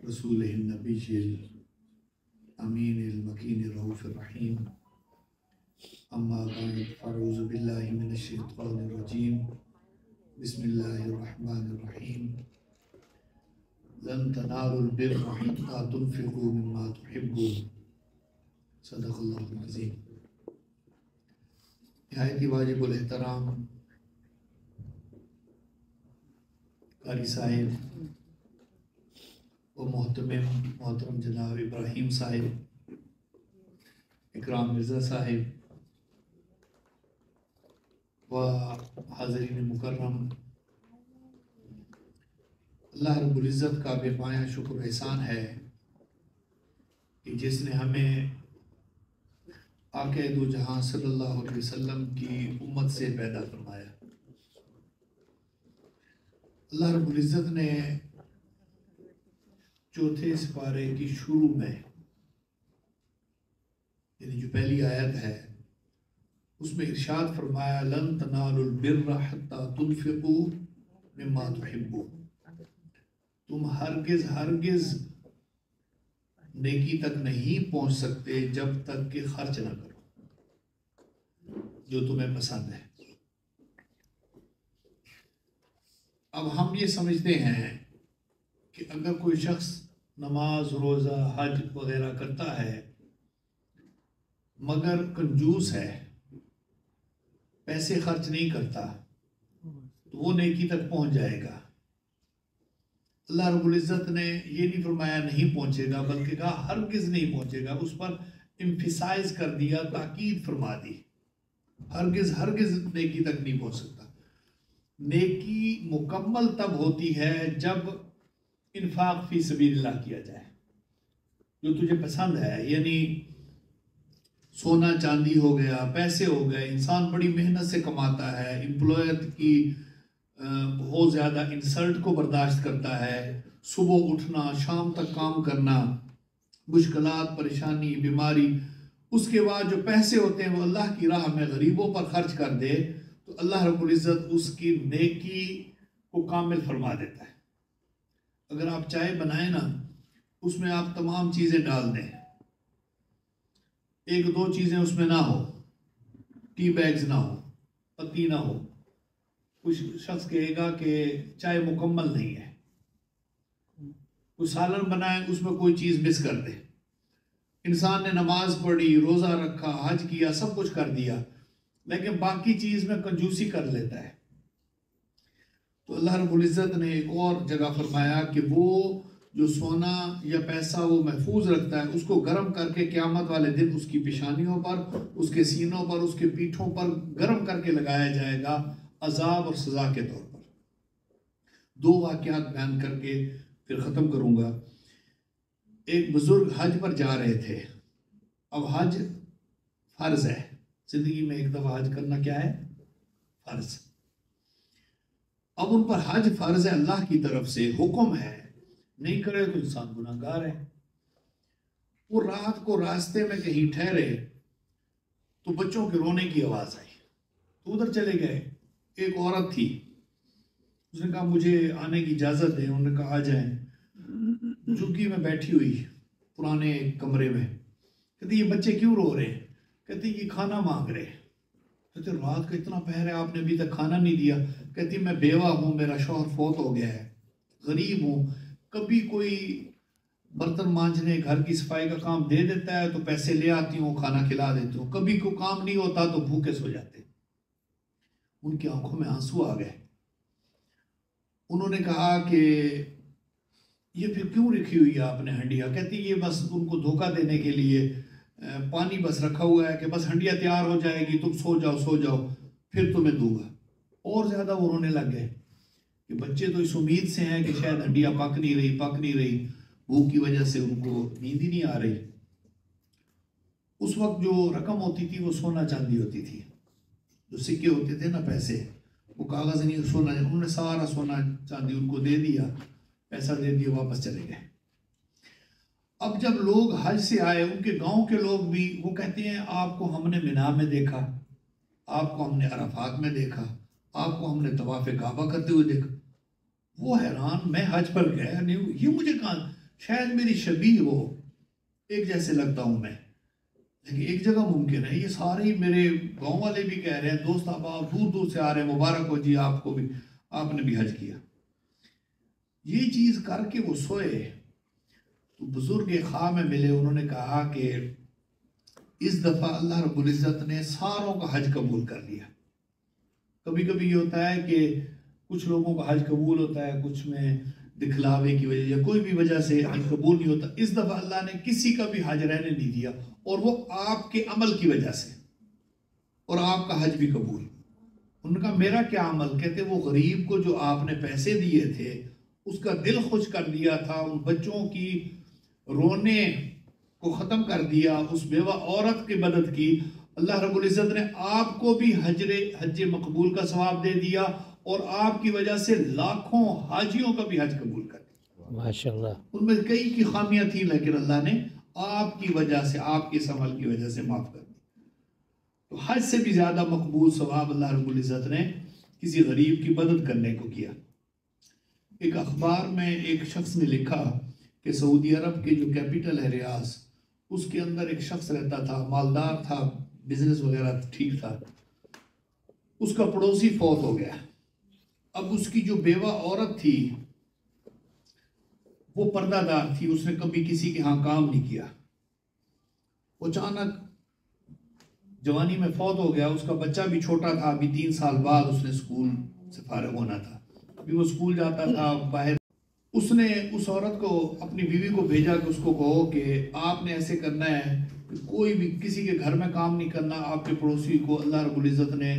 रसूलिह नबील अमीन मकीन रऊफ़ रहीम अम्मा बाद अऊज़ु बिल्लाहि मिनश शैतानिर रजीम बिस्मिल्लाहिर रहमानिर रहीम लन तनालुल बिर्रा हत्ता तुनफ़िक़ू मिम्मा तुहिब्बून सदक़ल्लाहुल अज़ीम। निहायत वाजिबुल एहतराम कारी साहिब व मोहतरम जनाब इब्राहिम साहिब, इकराम मिर्ज़ा साहिब व हाज़रीन मुकर्रम, अल्लाह रब्बुल इज़्ज़त का बेपाया शुक्र एहसान है कि जिसने हमें आक़े दो जहां सल्लल्लाहु अलैहि वसल्लम की उम्मत से पैदा फरमाया। अल्लाह रब्बुल इज़्ज़त ने चौथे सिपारे की शुरू में यानी जो पहली आयत है उसमें इरशाद फरमाया लन तनालुल बिर्रा हत्ता तुनफ़िक़ू मिम्मा तुहिब्बून, तुम हरगिज़ नेकी तक नहीं पहुंच सकते जब तक कि खर्च ना करो जो तुम्हें पसंद है। अब हम ये समझते हैं कि अगर कोई शख्स नमाज रोज़ा हज वगैरह करता है मगर कंजूस है, पैसे खर्च नहीं करता, तो वो नेकी तक पहुंच जाएगा। अल्लाह रब्बुल इज़्ज़त ने ये नहीं फरमाया नहीं पहुंचेगा, बल्कि कहा हरगिज़ नहीं पहुंचेगा। उस पर एम्फिसाइज कर दिया, ताकीद फरमा दी, हरगिज़ नेकी तक नहीं पहुंच सकता। नेकी मुकम्मल तब होती है जब इन्फाक फी सबीलिल्लाह किया जाए, जो तुझे पसंद है, यानी सोना चांदी हो गया, पैसे हो गए, इंसान बड़ी मेहनत से कमाता है, एम्प्लॉयर की बहुत ज़्यादा इंसल्ट को बर्दाश्त करता है, सुबह उठना शाम तक काम करना, मुश्किलात परेशानी बीमारी, उसके बाद जो पैसे होते हैं वो अल्लाह की राह में गरीबों पर खर्च कर दे तो अल्लाह रब्बुल इज़्ज़त उसकी नेकी को कामिल फरमा देता है। अगर आप चाय बनाए ना, उसमें आप तमाम चीज़ें डाल दें, एक दो चीज़ें उसमें ना हो, टी बैग्स ना हो, पत्ती ना हो, कुछ शख्स कहेगा कि चाय मुकम्मल नहीं है। कुछ सालन बनाए उसमें कोई चीज़ मिस कर दे। इंसान ने नमाज पढ़ी, रोज़ा रखा, हज किया, सब कुछ कर दिया, लेकिन बाकी चीज़ में कंजूसी कर लेता है। तो अल्लाह रब्बुल इज़्ज़त ने एक और जगह फरमाया कि वो जो सोना या पैसा वो महफूज रखता है उसको गर्म करके क़यामत वाले दिन उसकी पेशानियों पर, उसके सीनों पर, उसके पीठों पर गर्म करके लगाया जाएगा अजाब और सज़ा के तौर पर। दो वाक़यात बयान करके फिर ख़त्म करूँगा। एक बुज़ुर्ग हज पर जा रहे थे। अब हज फ़र्ज़ है, ज़िंदगी में एक दफ़ा हज करना क्या है? फ़र्ज़। अब उन पर हज फ़र्ज़ है, अल्लाह की तरफ से हुक्म है, नहीं करे तो इंसान गुनाहगार है। वो रात को रास्ते में कहीं ठहरे तो बच्चों के रोने की आवाज़ आई, तो उधर चले गए। एक औरत थी, उसने कहा मुझे आने की इजाज़त दें। उन्होंने कहा आ जाएं। झुग्गी में बैठी हुई पुराने कमरे में, कहती ये बच्चे क्यों रो रहे हैं? कहती ये खाना मांग रहे। कहते रात का इतना पहर है, आपने अभी तक खाना नहीं दिया। कहती मैं बेवा हूँ, मेरा शौहर फौत हो गया है, गरीब हूँ, कभी कोई बर्तन मांजने घर की सफाई का काम दे देता है तो पैसे ले आती हूँ, खाना खिला देती हूँ, कभी कोई काम नहीं होता तो भूखे सो जाते। उनकी आंखों में आंसू आ गए। उन्होंने कहा कि ये फिर क्यों रखी हुई है आपने हंडिया? कहती ये बस उनको धोखा देने के लिए पानी बस रखा हुआ है कि बस हंडिया तैयार हो जाएगी, तुम सो जाओ फिर तुम्हें दूंगा। और ज़्यादा वो रोने लग गए कि बच्चे तो इस उम्मीद से हैं कि शायद हंडिया पक नहीं रही, भूख की वजह से उनको नींद ही नहीं आ रही। उस वक्त जो रकम होती थी वो सोना चांदी होती थी, जो सिक्के होते थे ना पैसे, वो कागज़ नहीं सोना, उन्होंने सारा सोना चांदी उनको दे दिया, पैसा दे दिया, वापस चले गए। अब जब लोग हज से आए, उनके गांव के लोग भी, वो कहते हैं आपको हमने मिना में देखा, आपको हमने अरफात में देखा, आपको हमने तवाफ काबा करते हुए देखा। वो हैरान, मैं हज पर गया नहीं, ये मुझे कहाँ, शायद मेरी शबीह हो, एक जैसे लगता हूँ मैं, लेकिन एक जगह मुमकिन है, ये सारे ही मेरे गांव वाले भी कह रहे हैं, दोस्त अहबाब दूर दूर से आ रहे हैं, मुबारक हो जी आपको भी, आपने भी हज किया। ये चीज़ करके वो सोए तो बुजुर्ग ख्वाब में मिले, उन्होंने कहा कि इस दफ़ा अल्लाह रब्बुल इज़्ज़त ने सारों का हज कबूल कर लिया। कभी कभी ये होता है कि कुछ लोगों का हज कबूल होता है, कुछ में दिखलावे की वजह या कोई भी वजह से हज कबूल नहीं होता। इस दफ़ा अल्लाह ने किसी का भी हज रहने नहीं दिया, और वो आपके अमल की वजह से, और आपका हज भी कबूल। उनका मेरा क्या अमल? कहते वो गरीब को जो आपने पैसे दिए थे उसका दिल खुश कर दिया था, उन बच्चों की रोने को ख़त्म कर दिया, उस बेवा औरत की मदद की। अल्लाह रब्बुल इज़्ज़त ने आपको भी हज मकबूल का सवाब दे दिया, और आपकी वजह से लाखों हाजियों का भी हज कबूल कर दिया। माशाअल्लाह। उनमें कई की खामियां थी, लेकिन अल्लाह ने आपकी वजह से, आपके इस अमल की वजह से माफ़ कर दी। तो हज से भी ज़्यादा मकबूल सवाब अल्लाह रब्बुल इज़्ज़त ने किसी गरीब की मदद करने को किया। एक अखबार में एक शख्स ने लिखा कि सऊदी अरब के जो कैपिटल है रियाज, उसके अंदर एक शख्स रहता था, मालदार था, बिजनेस वगैरह ठीक था। उसका पड़ोसी फौत हो गया। अब उसकी जो बेवा औरत थी वो पर्दादार थी, उसने कभी किसी के यहाँ काम नहीं किया। अचानक जवानी में फौत हो गया। उसका बच्चा भी छोटा था, अभी 3 साल बाद उसने स्कूल से फारिग होना था। अभी वो स्कूल जाता था बाहर। उसने उस औरत को, अपनी बीवी को भेजा कि उसको कहो कि आपने ऐसे करना है, कोई भी किसी के घर में काम नहीं करना, आपके पड़ोसी को अल्लाह रब्बुल इज़्ज़त ने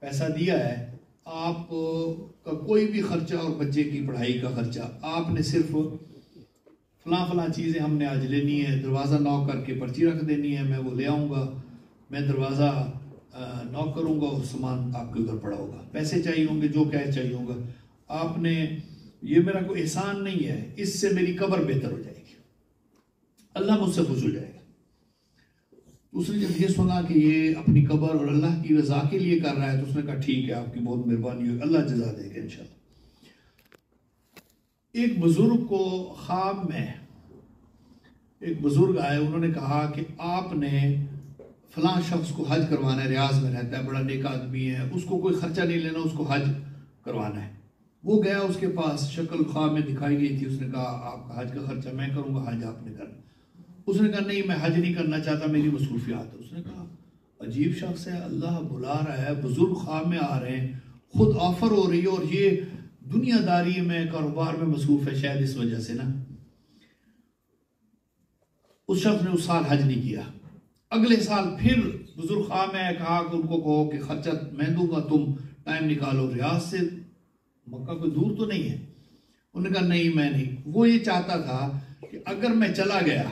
पैसा दिया है, आप का कोई भी खर्चा और बच्चे की पढ़ाई का खर्चा, आपने सिर्फ फलां चीज़ें हमने आज लेनी है, दरवाज़ा नॉक करके पर्ची रख देनी है, मैं वो ले आऊँगा, मैं दरवाज़ा नॉक करूँगा और सामान आपके उधर पड़ा होगा, पैसे चाहिए होंगे, जो कैश चाहिए होगा आपने, ये मेरा कोई एहसान नहीं है, इससे मेरी कब्र बेहतर हो जाएगी, अल्लाह मुझसे खुश हो जाएगा। उसने जब ये सुना कि ये अपनी कब्र और अल्लाह की रज़ा के लिए कर रहा है, तो उसने कहा ठीक है, आपकी बहुत मेहरबानी होगी, अल्लाह जज़ा देगा इंशाल्लाह। एक बुजुर्ग को ख्वाब में एक बुजुर्ग आए, उन्होंने कहा कि आपने फलां शख्स को हज करवाना है, रियाज में रहता है, बड़ा नेक आदमी है, उसको कोई खर्चा नहीं लेना, उसको हज करवाना है। वो गया, उसके पास शक्ल ख्वाब में दिखाई गई थी। उसने कहा आपका हज का खर्चा मैं करूँगा, हज आपने करना। उसने कहा नहीं, मैं हज नहीं करना चाहता, मेरी मसरूफियात है। उसने कहा अजीब शख्स है, अल्लाह बुला रहा है, बुजुर्ग ख्वाब में आ रहे हैं, खुद ऑफर हो रही है, और ये दुनियादारी में, कारोबार में मसरूफ है, शायद इस वजह से ना। उस शख्स ने उस साल हज नहीं किया। अगले साल फिर बुजुर्ग ख्वाब में कहा कि उनको कहो कि खर्चा मैं दूंगा, तुम टाइम निकालो, रियाज से मक्का कोई दूर तो नहीं है। उन्होंने कहा नहीं, मैं नहीं। वो ये चाहता था कि अगर मैं चला गया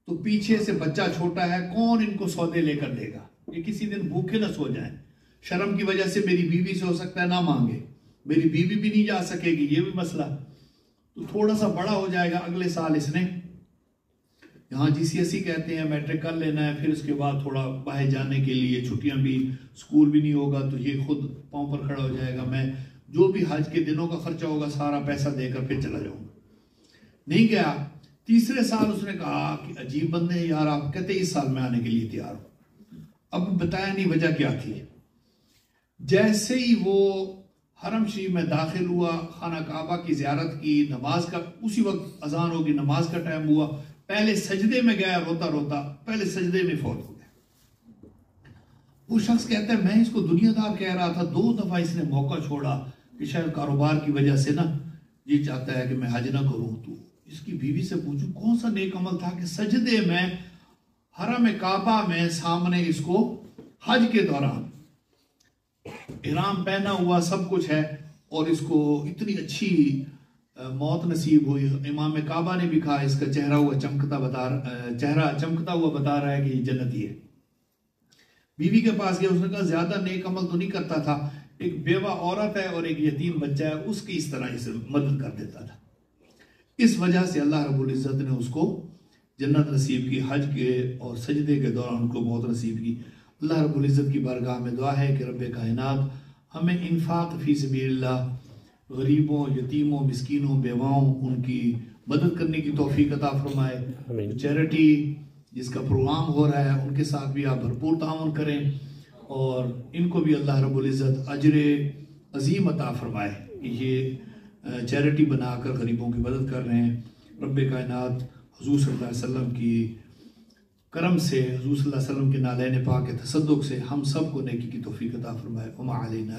तो पीछे से बच्चा छोटा है, कौन इनको सौदे लेकर देगा, ये किसी दिन भूखे ना सो जाए। शर्म की वजह से मेरी बीवी से हो सकता है ना मांगे, मेरी बीवी भी नहीं जा सकेगी, ये भी मसला। तो थोड़ा सा बड़ा हो जाएगा, अगले साल इसने यहाँ GCSE कहते हैं, मैट्रिक कर लेना है, फिर उसके बाद थोड़ा बाहर जाने के लिए छुट्टियां भी, स्कूल भी नहीं होगा, तो ये खुद पाँव पर खड़ा हो जाएगा, मैं जो भी हज के दिनों का खर्चा होगा सारा पैसा देकर फिर चला जाऊंगा। नहीं गया। तीसरे साल उसने कहा कि अजीब बंदे हैं यार, आप कहते इस साल में आने के लिए तैयार हो। अब बताया नहीं वजह क्या थी। जैसे ही वो हरम शरीफ में दाखिल हुआ, खाना काबा की ज़ियारत की, नमाज का उसी वक्त अजान होगी, नमाज का टाइम हुआ, पहले सजदे में गया, रोता रोता पहले सजदे में फौत हो गया। वो शख्स कहता है मैं इसको दुनियादार कह रहा था, 2 दफा इसने मौका छोड़ा कि शायद कारोबार की वजह से ना ये चाहता है कि मैं हज ना करूं। तो इसकी बीवी से पूछूं कौन सा नेक अमल था कि सजदे में हरम काबा में सामने इसको हज के दौरान इहराम पहना हुआ सब कुछ है, और इसको इतनी अच्छी मौत नसीब हुई, इमाम काबा ने भी कहा इसका चेहरा चमकता हुआ बता रहा है कि ये जन्नती है। बीवी के पास गया, उसने कहा ज्यादा नेक अमल तो नहीं करता था, एक बेवा औरत है और एक यतीम बच्चा है, उसकी इस तरह इसे मदद कर देता था। इस वजह से अल्लाह रब्बुल इज़्ज़त ने उसको जन्नत नसीब की। हज के और सजदे के दौरान उनको मौत नसीब की। अल्लाह रब्बुल इज़्ज़त की बारगाह में दुआ है कि रब्बे कायनात हमें इन्फाक फी सबीलिल्लाह, गरीबों, यतीमों, मिस्कीनों, बेवाओं, उनकी मदद करने की तौफीक अता फरमाए। चैरिटी जिसका प्रोग्राम हो रहा है उनके साथ भी आप भरपूर ताउन करें और इनको भी अल्लाह रब्बुल इज़्ज़त अजर अजीम अता फरमाए कि ये चैरिटी बनाकर गरीबों की मदद कर रहे हैं। रब्बे कायनात हुज़ूर सल्लल्लाहु अलैहि वसल्लम की करम से, हुज़ूर सल्लल्लाहु अलैहि वसल्लम के नालैन पाक के तसद्दुक़ से हम सब को नेकी की तौफीक अता फरमाए। उम्मा अलैना।